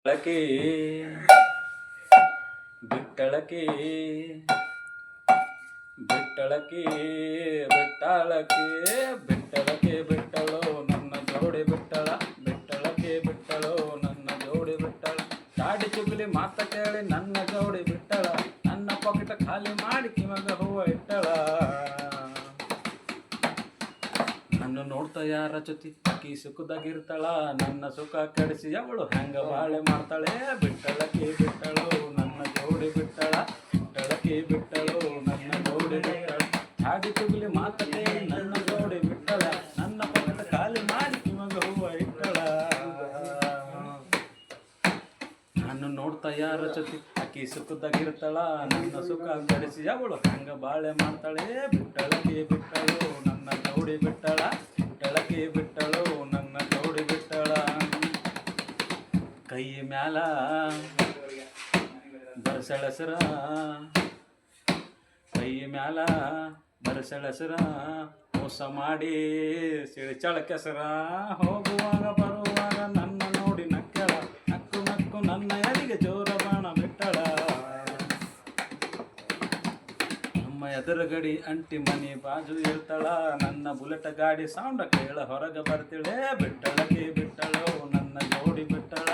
ಬಿಟ್ಟಳಕಿ ಬಿಟ್ಟಳಕಿ ಬಿಟ್ಟಳಕಿ ಬಿಟ್ಟಳಕಿ ಬಿಟ್ಟಳಕಿ ಬಿಟ್ಟಳು ನನ್ನ ಜೋಡಿ ಬಿಟ್ಟಳ ಬಿಟ್ಟಳಕಿ ಬಿಟ್ಟಳು ನನ್ನ ಜೋಡಿ ಬಿಟ್ಟಳ ಗಾಡಿ ಚುಗಲಿ ಮಾತ ಕೇಳಿ ನನ್ನ ಜೋಡಿ ಬಿಟ್ಟಳ ನನ್ನ ಪಾಕೆಟ್ ಖಾಲಿ ಮಾಡಿ ಕಿವಾಗ ಹೂವ ಇಟ್ಟಳ ನನ್ನ ನೋಡ್ತಾ ಯಾರ ಜೊತೆ ಅಕ್ಕಿ ಸುಖದಾಗಿರ್ತಾಳ ನನ್ನ ಸುಖ ಕೆಡಿಸಿ ಅವಳು ಹೆಂಗ ಬಾಳೆ ಮಾಡ್ತಾಳೆ ಬಿಟ್ಟಳಕಿ ಬಿಟ್ಟಳು ನನ್ನ ಜೋಡಿ ಬಿಟ್ಟಳ ಬಿಟ್ಟಳಕಿ ಬಿಟ್ಟಳು ನನ್ನ ಜೋಡಿ ಬಿಟ್ಟಳ ಹಾಗೆ ತುಗುಲಿ ಮಾತಕ್ಕೆ ನನ್ನ ಜೋಡಿ ಬಿಟ್ಟಳ ನನ್ನ ಪಕ್ಕದ ಖಾಲಿ ಮಾಡಿ ಕಿವಾಗ ಹೂವ ಇಟ್ಟಳ ನಾನು ನೋಡ್ತಾ ಯಾರ ಜೊತೆ ಅಕ್ಕಿ ಸುಖದಾಗಿರ್ತಾಳ ನನ್ನ ಸುಖ ಕೆಡಿಸಿ ಅವಳು ಹೆಂಗ ಬಾಳೆ ಮಾಡ್ತಾಳೆ ಬಿಟ್ಟಳಕಿ ಬಿಟ್ಟಳು ನನ್ನ ಜೋಡಿ ಬಿಟ್ಟಳ ಬಿಟ್ಟಳಕಿ ಬಿಟ್ಟಳು ನನ್ನ ಜೋಡಿ ಬಿಟ್ಟಳ ಕೈ ಮ್ಯಾಲ ಬರಸೆಳಸರ ಕೈ ಮ್ಯಾಲ ಬರಸೆಳಸರ ಮೋಸ ಮಾಡಿ ಸಿಳಿಚಳ ಕೆಸರ ಹೋಗುವಾಗ ಬರುವಾಗ ನನ್ನ ನೋಡಿ ನಕ್ಕಳ ನಕ್ಕು ನಕ್ಕು ನನ್ನ ಎದಿಗೆ ಜೋರ ಬಾಣ ಬಿಟ್ಟಳ ನಮ್ಮ ಎದುರುಗಡಿ ಅಂಟಿ ಮನಿ ಬಾಜು ಇರ್ತಾಳ ನನ್ನ ಬುಲೆಟ್ ಗಾಡಿ ಸೌಂಡ ಕೇಳ ಹೊರಗೆ ಬರ್ತಿಳೆ ಬಿಟ್ಟಳಕಿ ಬಿಟ್ಟಳು ನನ್ನ ಜೋಡಿ ಬಿಟ್ಟಳ